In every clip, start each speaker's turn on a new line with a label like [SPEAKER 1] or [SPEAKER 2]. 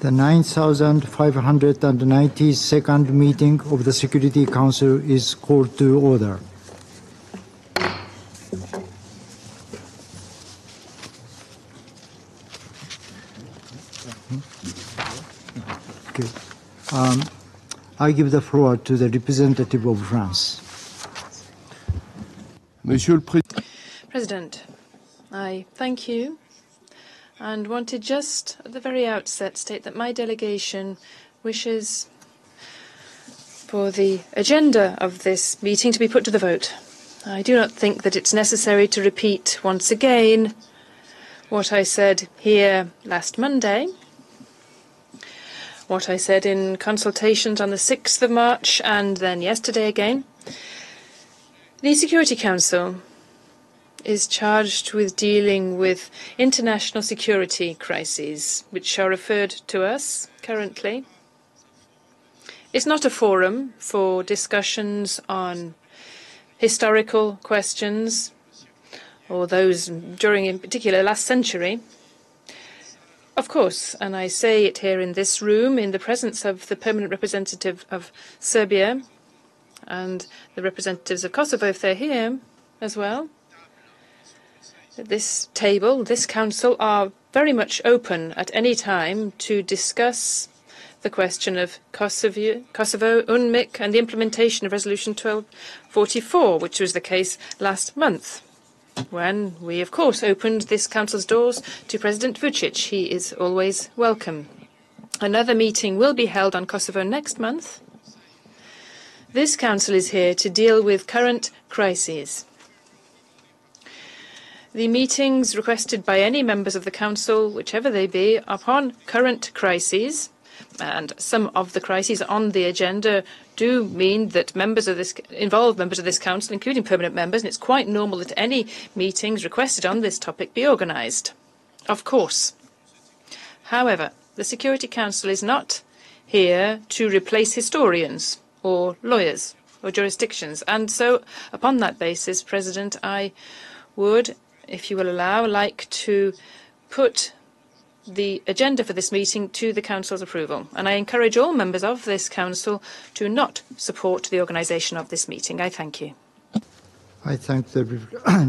[SPEAKER 1] The 9,592nd meeting of the Security Council is called to order. Okay. I give the floor to the representative of France.
[SPEAKER 2] Monsieur le
[SPEAKER 3] President, I thank you and wanted just at the very outset state that my delegation wishes for the agenda of this meeting to be put to the vote. I do not think that it's necessary to repeat once again what I said here last Monday, what I said in consultations on the 6th of March and then yesterday again. The Security Council is charged with dealing with international security crises, which are referred to us currently. It's not a forum for discussions on historical questions or those during, in particular, last century. Of course, and I say it here in this room in the presence of the permanent representative of Serbia and the representatives of Kosovo, if they're here as well. This table, this council, are very much open at any time to discuss the question of Kosovo, UNMIK, and the implementation of Resolution 1244, which was the case last month, when we, of course, opened this council's doors to President Vučić. He is always welcome. Another meeting will be held on Kosovo next month. This council is here to deal with current crises. The meetings requested by any members of the Council, whichever they be, upon current crises, and some of the crises on the agenda do mean that involve members of this Council, including permanent members, and it's quite normal that any meetings requested on this topic be organised. Of course. However, the Security Council is not here to replace historians or lawyers or jurisdictions, and so upon that basis, President, I would, if you will allow, like to put the agenda for this meeting to the Council's approval. And I encourage all members of this Council to not support the organisation of this meeting. I thank you.
[SPEAKER 1] I thank the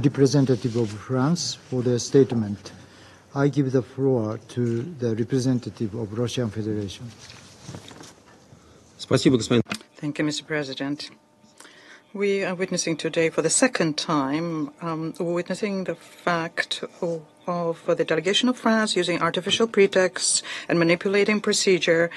[SPEAKER 1] representative of France for their statement. I give the floor to the representative of Russian Federation.
[SPEAKER 4] Thank you, Mr. President. We are witnessing today for the second time, witnessing the fact of the delegation of France using artificial pretexts and manipulating procedure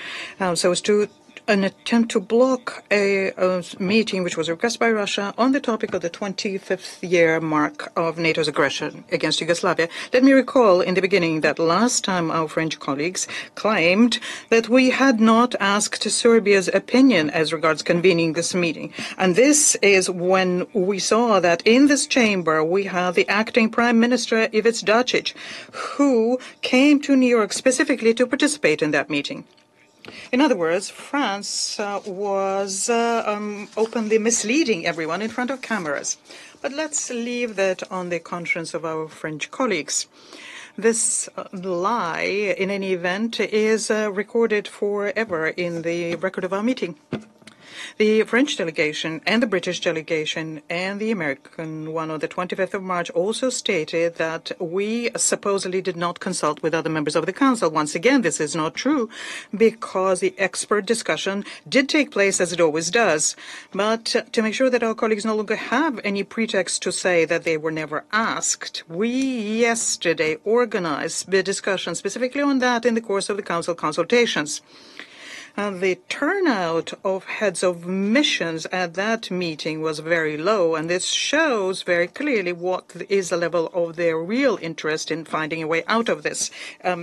[SPEAKER 4] so as to an attempt to block a meeting which was requested by Russia on the topic of the 25th year mark of NATO's aggression against Yugoslavia. Let me recall in the beginning that last time our French colleagues claimed that we had not asked Serbia's opinion as regards convening this meeting. And this is when we saw that in this chamber we have the acting Prime Minister Ivica Dačić, who came to New York specifically to participate in that meeting. In other words, France was openly misleading everyone in front of cameras. But let's leave that on the conscience of our French colleagues. This lie, in any event, is recorded forever in the record of our meeting. The French delegation and the British delegation and the American one on the 25th of March also stated that we supposedly did not consult with other members of the Council. Once again, this is not true because the expert discussion did take place as it always does. But to make sure that our colleagues no longer have any pretext to say that they were never asked, we yesterday organized the discussion specifically on that in the course of the Council consultations. The turnout of heads of missions at that meeting was very low, and this shows very clearly what is the level of their real interest in finding a way out of this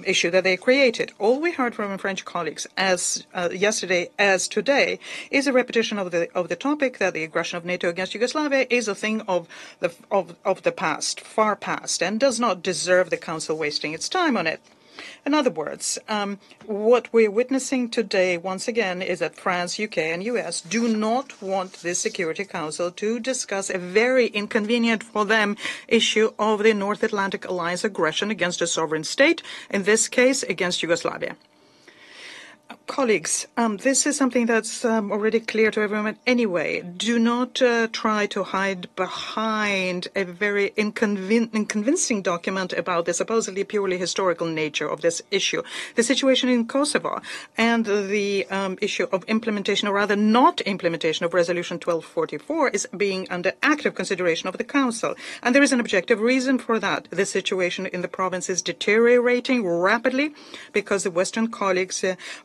[SPEAKER 4] issue that they created. All we heard from French colleagues as yesterday as today is a repetition of the topic that the aggression of NATO against Yugoslavia is a thing of the past, far past, and does not deserve the Council wasting its time on it. In other words, what we're witnessing today, once again, is that France, UK, and US do not want this Security Council to discuss a very inconvenient for them issue of the North Atlantic Alliance aggression against a sovereign state, in this case, against Yugoslavia. Colleagues, this is something that's already clear to everyone anyway. Do not try to hide behind a very inconvincing document about the supposedly purely historical nature of this issue. The situation in Kosovo and the issue of implementation, or rather not implementation, of Resolution 1244 is being under active consideration of the Council. And there is an objective reason for that. The situation in the province is deteriorating rapidly because the Western colleagues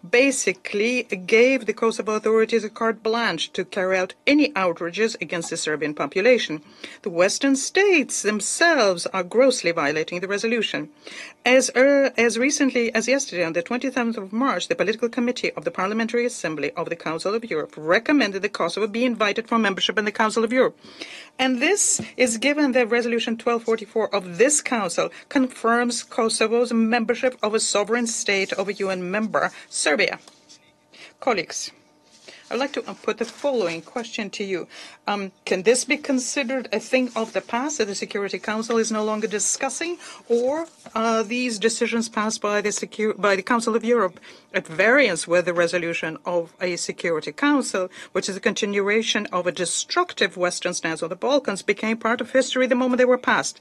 [SPEAKER 4] basically gave the Kosovo authorities a carte blanche to carry out any outrages against the Serbian population. The Western states themselves are grossly violating the resolution. As recently as yesterday, on the 27th of March, the Political Committee of the Parliamentary Assembly of the Council of Europe recommended that Kosovo be invited for membership in the Council of Europe. And this is given that Resolution 1244 of this Council confirms Kosovo's membership of a sovereign state of a UN member, Serbia. Colleagues, I'd like to put the following question to you. Can this be considered a thing of the past that the Security Council is no longer discussing, or are these decisions passed by the Council of Europe at variance with the resolution of a Security Council, which is a continuation of a destructive Western stance on the Balkans, became part of history the moment they were passed?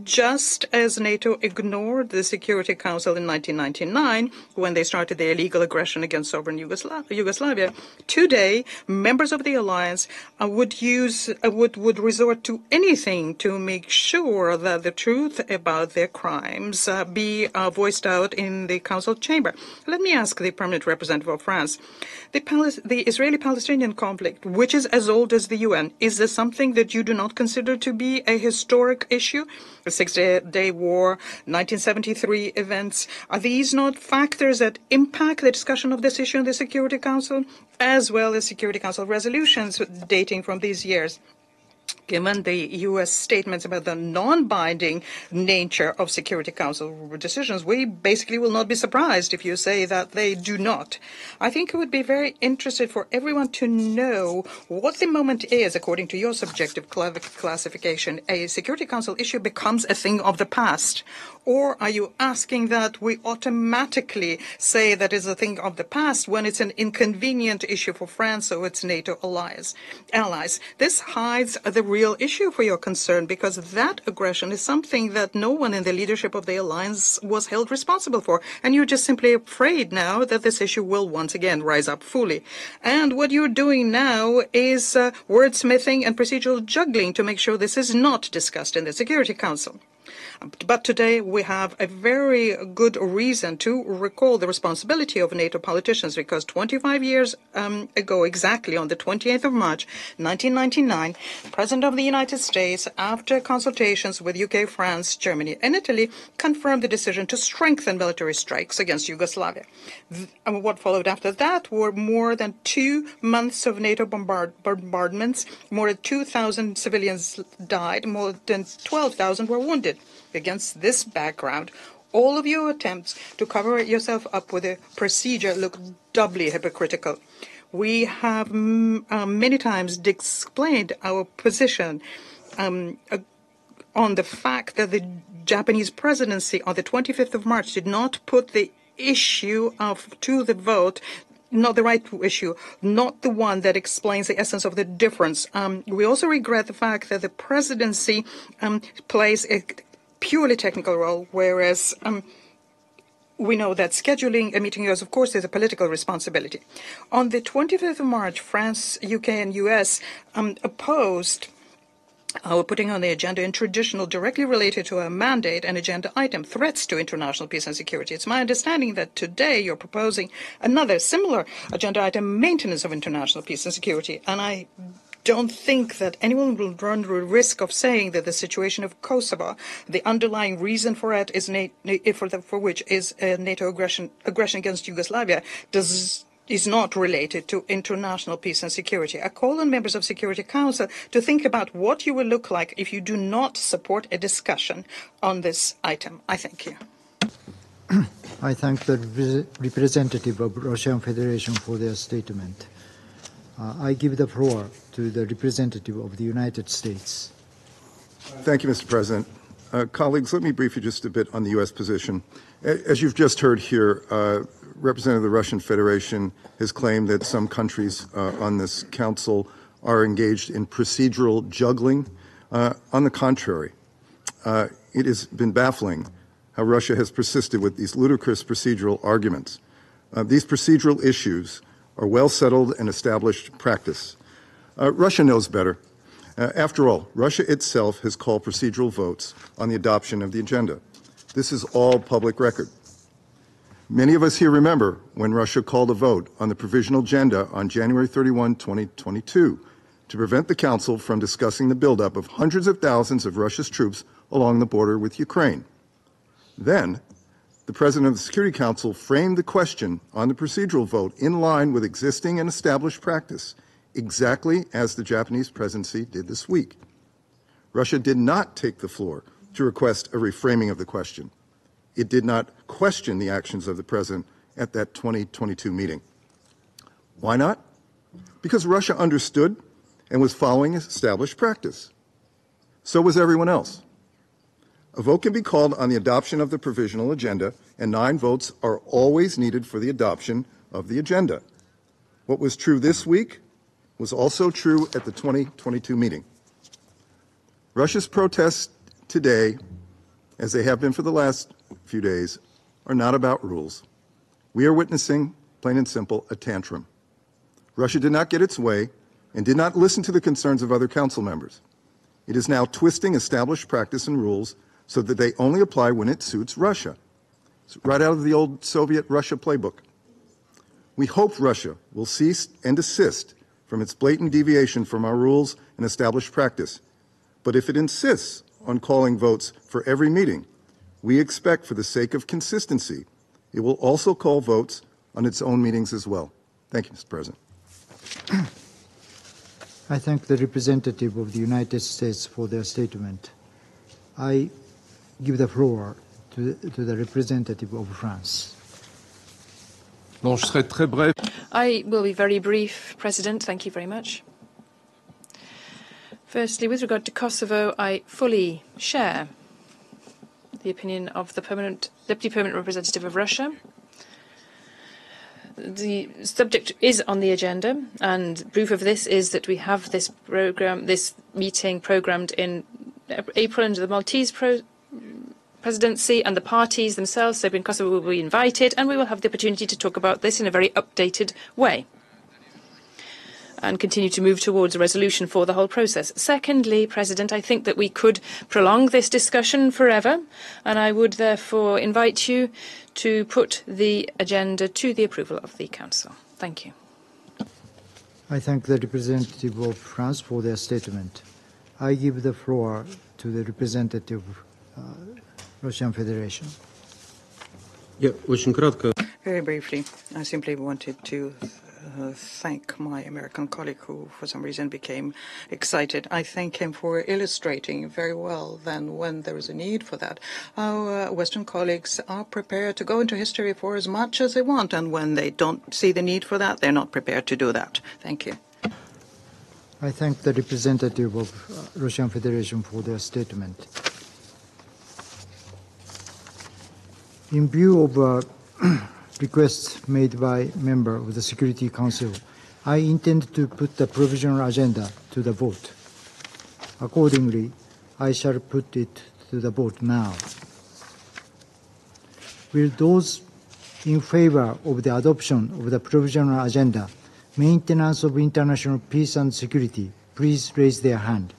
[SPEAKER 4] Just as NATO ignored the Security Council in 1999 when they started their illegal aggression against sovereign Yugoslavia, today members of the alliance would resort to anything to make sure that the truth about their crimes be voiced out in the Council chamber. Let me ask the permanent representative of France. The Israeli-Palestinian conflict, which is as old as the UN, is this something that you do not consider to be a historic issue? The Six-Day War, 1973 events, are these not factors that impact the discussion of this issue in the Security Council, as well as Security Council resolutions dating from these years? Given the U.S. statements about the non-binding nature of Security Council decisions, we basically will not be surprised if you say that they do not. I think it would be very interesting for everyone to know what the moment is, according to your subjective classification. A Security Council issue becomes a thing of the past. Or are you asking that we automatically say that is a thing of the past when it's an inconvenient issue for France or its NATO allies? This hides the real issue for your concern, because that aggression is something that no one in the leadership of the alliance was held responsible for. And you're just simply afraid now that this issue will once again rise up fully. And what you're doing now is wordsmithing and procedural juggling to make sure this is not discussed in the Security Council. But today we have a very good reason to recall the responsibility of NATO politicians, because 25 years ago, exactly on the 28th of March, 1999, the President of the United States, after consultations with UK, France, Germany, and Italy, confirmed the decision to strengthen military strikes against Yugoslavia. What followed after that were more than 2 months of NATO bombardments. More than 2,000 civilians died. More than 12,000 were wounded. Against this background, all of your attempts to cover yourself up with a procedure look doubly hypocritical. We have many times explained our position on the fact that the Japanese presidency on the 25th of March did not put the issue to the vote, not the right issue, not the one that explains the essence of the difference. We also regret the fact that the presidency plays a purely technical role, whereas we know that scheduling a meeting is, of course, is a political responsibility. On the 25th of March, France, UK, and US opposed our putting on the agenda in traditional, directly related to a mandate and agenda item, threats to international peace and security. It's my understanding that today you're proposing another similar agenda item, maintenance of international peace and security, and I don't think that anyone will run the risk of saying that the situation of Kosovo, the underlying reason for it is for which is NATO aggression against Yugoslavia, is not related to international peace and security. I call on members of Security Council to think about what you will look like if you do not support a discussion on this item. I thank you.
[SPEAKER 1] I thank the representative of Russian Federation for their statement. I give the floor to the representative of the United States.
[SPEAKER 2] Thank you, Mr. President. Colleagues, let me brief you just a bit on the U.S. position. As you've just heard here, representative of the Russian Federation has claimed that some countries on this council are engaged in procedural juggling. On the contrary, it has been baffling how Russia has persisted with these ludicrous procedural arguments. These procedural issues are well settled and established practice. Russia knows better. After all, Russia itself has called procedural votes on the adoption of the agenda. This is all public record. Many of us here remember when Russia called a vote on the provisional agenda on January 31, 2022, to prevent the Council from discussing the buildup of hundreds of thousands of Russia's troops along the border with Ukraine. Then, the President of the Security Council framed the question on the procedural vote in line with existing and established practice, exactly as the Japanese presidency did this week. Russia did not take the floor to request a reframing of the question. It did not question the actions of the President at that 2022 meeting. Why not? Because Russia understood and was following established practice. So was everyone else. A vote can be called on the adoption of the provisional agenda, and 9 votes are always needed for the adoption of the agenda. What was true this week was also true at the 2022 meeting. Russia's protests today, as they have been for the last few days, are not about rules. We are witnessing, plain and simple, a tantrum. Russia did not get its way and did not listen to the concerns of other council members. It is now twisting established practice and rules so that they only apply when it suits Russia. It's right out of the old Soviet Russia playbook. We hope Russia will cease and desist from its blatant deviation from our rules and established practice. But if it insists on calling votes for every meeting, we expect, for the sake of consistency, it will also call votes on its own meetings as well. Thank you, Mr. President.
[SPEAKER 1] I thank the representative of the United States for their statement. I give the floor to the representative of France.
[SPEAKER 5] Bon, je serai très bref.
[SPEAKER 3] I will be very brief, President. Thank you very much. Firstly, with regard to Kosovo, I fully share the opinion of the Deputy Permanent Representative of Russia. The subject is on the agenda, and proof of this is that we have this meeting programmed in April under the Maltese presidency, and the parties themselves, Serbia and Kosovo, will be invited, and we will have the opportunity to talk about this in a very updated way and continue to move towards a resolution for the whole process. Secondly, President, I think that we could prolong this discussion forever, and I would therefore invite you to put the agenda to the approval of the Council. Thank you.
[SPEAKER 1] I thank the representative of France for their statement. I give the floor to the representative of Russian Federation.
[SPEAKER 4] Very briefly, I simply wanted to thank my American colleague who, for some reason, became excited. I thank him for illustrating very well then when there is a need for that. Our Western colleagues are prepared to go into history for as much as they want, and when they don't see the need for that, they're not prepared to do that. Thank you.
[SPEAKER 1] I thank the representative of Russian Federation for their statement. In view of requests made by member of the Security Council, I intend to put the provisional agenda to the vote. Accordingly, I shall put it to the vote now. Will those in favor of the adoption of the provisional agenda, maintenance of international peace and security, please raise their hand.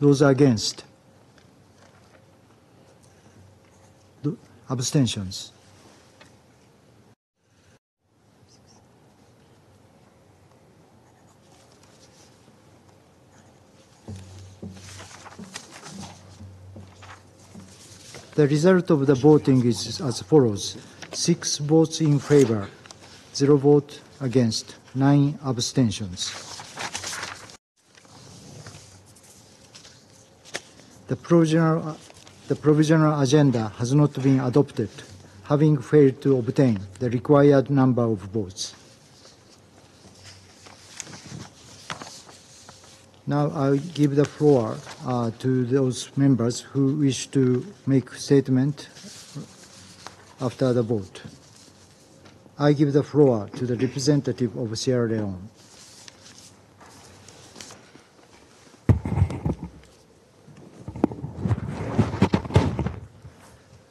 [SPEAKER 1] Those against? Abstentions? The result of the voting is as follows: 6 votes in favor, 0 vote against, 9 abstentions. The provisional agenda has not been adopted, having failed to obtain the required number of votes. Now I give the floor to those members who wish to make statement after the vote. I give the floor to the representative of Sierra Leone.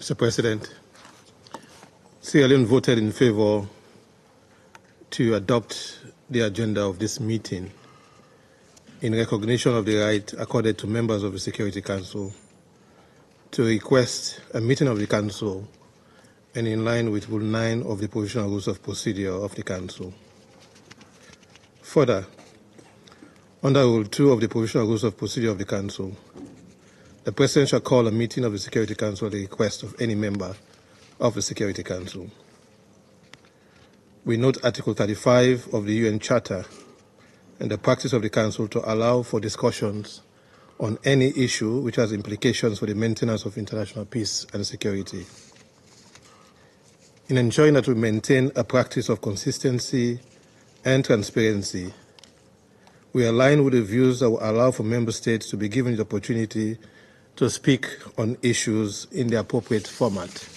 [SPEAKER 6] Mr. President, Sierra Leone voted in favor to adopt the agenda of this meeting in recognition of the right accorded to members of the Security Council to request a meeting of the Council and in line with Rule 9 of the Provisional Rules of Procedure of the Council. Further, under Rule 2 of the Provisional Rules of Procedure of the Council, the President shall call a meeting of the Security Council at the request of any member of the Security Council. We note Article 35 of the UN Charter and the practice of the Council to allow for discussions on any issue which has implications for the maintenance of international peace and security. In ensuring that we maintain a practice of consistency and transparency, we align with the views that will allow for member states to be given the opportunity to speak on issues in the appropriate format.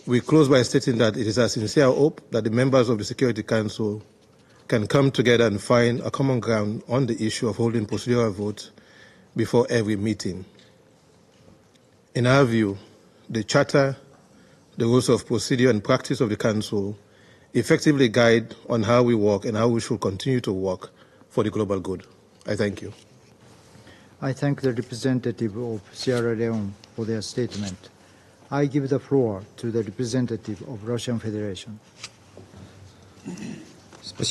[SPEAKER 6] We close by stating that it is our sincere hope that the members of the Security Council can come together and find a common ground on the issue of holding procedural votes before every meeting. In our view, the Charter, the rules of procedure and practice of the Council effectively guide on how we work and how we should continue to work for the global good. I thank you.
[SPEAKER 1] I thank the representative of Sierra Leone for their statement. I give the floor to the representative of Russian Federation.
[SPEAKER 4] Thank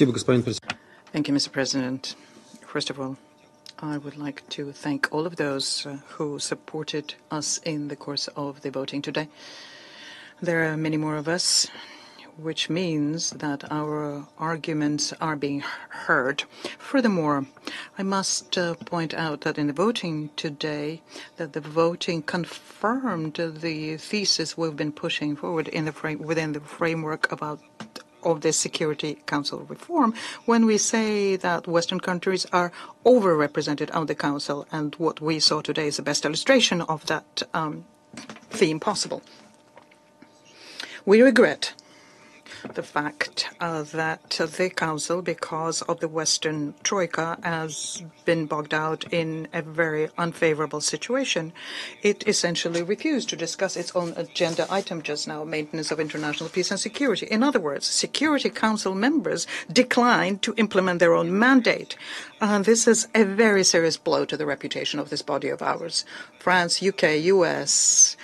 [SPEAKER 4] you, Mr. President. First of all, I would like to thank all of those who supported us in the course of the voting today. There are many more of us, which means that our arguments are being heard. Furthermore, I must point out that in the voting today, that the voting confirmed the thesis we've been pushing forward in the within the framework of the Security Council reform, when we say that Western countries are overrepresented on the Council, and what we saw today is the best illustration of that theme possible. We regret the fact that the Council, because of the Western Troika, has been bogged out in a very unfavorable situation. It essentially refused to discuss its own agenda item just now, maintenance of international peace and security. In other words, Security Council members declined to implement their own mandate. This is a very serious blow to the reputation of this body of ours. France, UK, US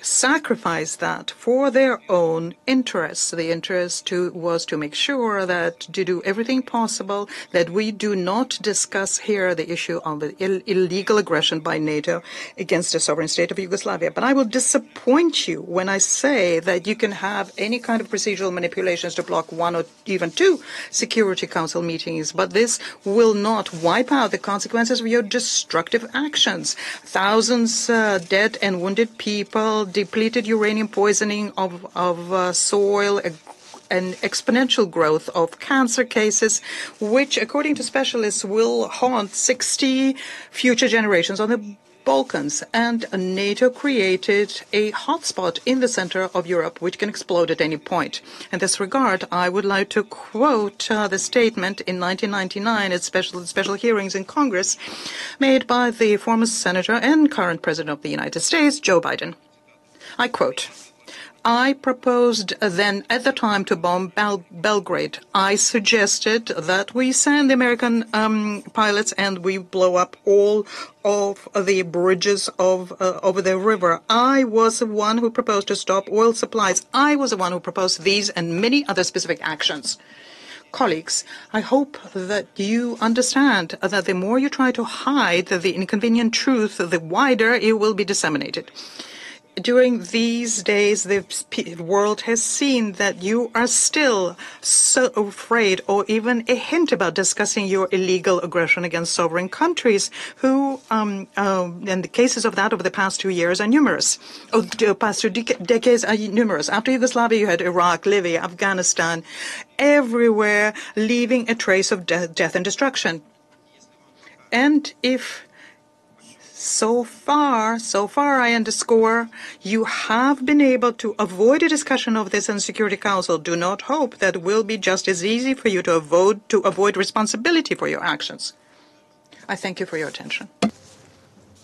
[SPEAKER 4] sacrificed that for their own interests. The interest was to make sure that to do everything possible that we do not discuss here the issue of the illegal aggression by NATO against the sovereign state of Yugoslavia. But I will disappoint you when I say that you can have any kind of procedural manipulations to block one or even two Security Council meetings, but this will not wipe out the consequences of your destructive actions. Thousands dead and wounded people, depleted uranium poisoning of soil, an exponential growth of cancer cases, which, according to specialists, will haunt 60 future generations on the Balkans. And NATO created a hotspot in the center of Europe, which can explode at any point. In this regard, I would like to quote the statement in 1999 at special hearings in Congress made by the former senator and current president of the United States, Joe Biden. I quote, "I proposed then at the time to bomb Belgrade. I suggested that we send the American pilots and we blow up all of the bridges over the river. I was the one who proposed to stop oil supplies. I was the one who proposed these and many other specific actions." Colleagues, I hope that you understand that the more you try to hide the inconvenient truth, the wider it will be disseminated. During these days, the world has seen that you are still so afraid or even a hint about discussing your illegal aggression against sovereign countries who, and the cases of that over the past 2 years are numerous. Over the past 2 decades are numerous. After Yugoslavia, you had Iraq, Libya, Afghanistan, everywhere leaving a trace of death and destruction. And if so far, I underscore, you have been able to avoid a discussion of this in Security Council, do not hope that it will be just as easy for you to avoid responsibility for your actions. I thank you for your attention.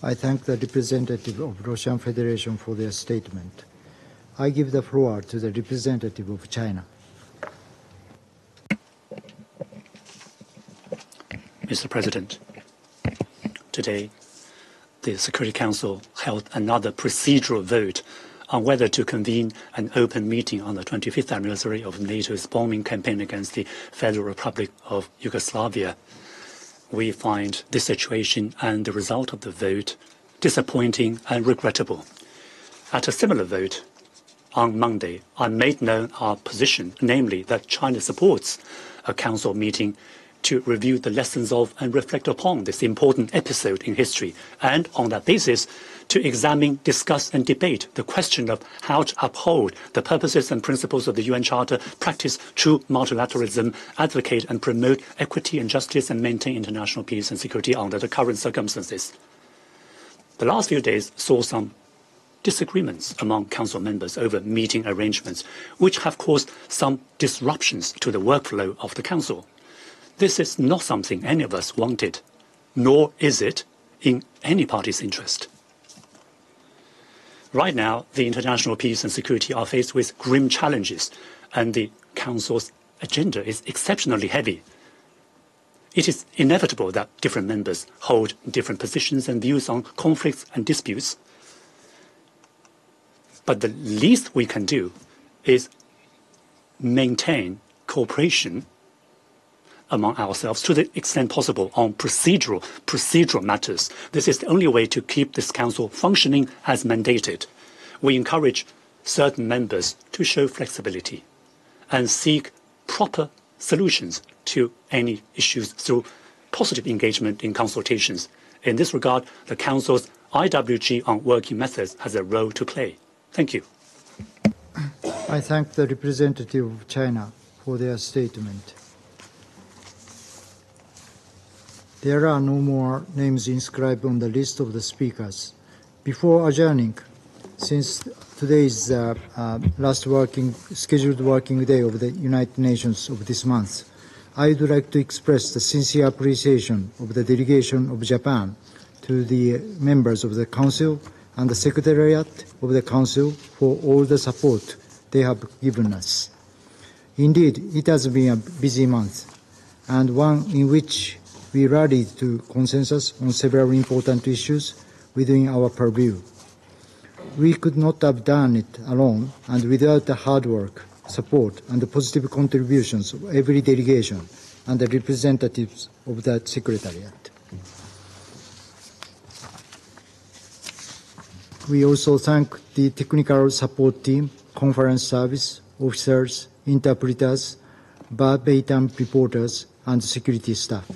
[SPEAKER 1] I thank the representative of Russian Federation for their statement. I give the floor to the representative of China.
[SPEAKER 7] Mr. President, today, the Security Council held another procedural vote on whether to convene an open meeting on the 25th anniversary of NATO's bombing campaign against the Federal Republic of Yugoslavia. We find this situation and the result of the vote disappointing and regrettable. At a similar vote on Monday, I made known our position, namely that China supports a Council meeting to review the lessons of and reflect upon this important episode in history, and on that basis to examine, discuss and debate the question of how to uphold the purposes and principles of the UN Charter, practice true multilateralism, advocate and promote equity and justice, and maintain international peace and security under the current circumstances. The last few days saw some disagreements among Council members over meeting arrangements, which have caused some disruptions to the workflow of the Council. This is not something any of us wanted, nor is it in any party's interest. Right now, the international peace and security are faced with grim challenges, and the Council's agenda is exceptionally heavy. It is inevitable that different members hold different positions and views on conflicts and disputes. But the least we can do is maintain cooperation among ourselves to the extent possible on procedural matters. This is the only way to keep this Council functioning as mandated. We encourage certain members to show flexibility and seek proper solutions to any issues through positive engagement in consultations. In this regard, the Council's IWG on working methods has a role to play. Thank you.
[SPEAKER 1] I thank the representative of China for their statement. There are no more names inscribed on the list of the speakers. Before adjourning, since today is the last scheduled working day of the United Nations of this month, I would like to express the sincere appreciation of the delegation of Japan to the members of the Council and the Secretariat of the Council for all the support they have given us. Indeed, it has been a busy month, and one in which we rallied to consensus on several important issues within our purview. We could not have done it alone, and without the hard work, support, and the positive contributions of every delegation and the representatives of the Secretariat. We also thank the technical support team, conference service, officers, interpreters, verbatim reporters, and security staff.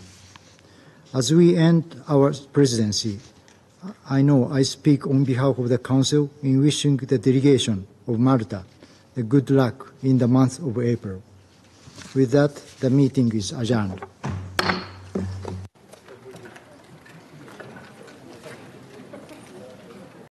[SPEAKER 1] As we end our presidency, I know I speak on behalf of the Council in wishing the delegation of Malta the good luck in the month of April. With that, the meeting is adjourned.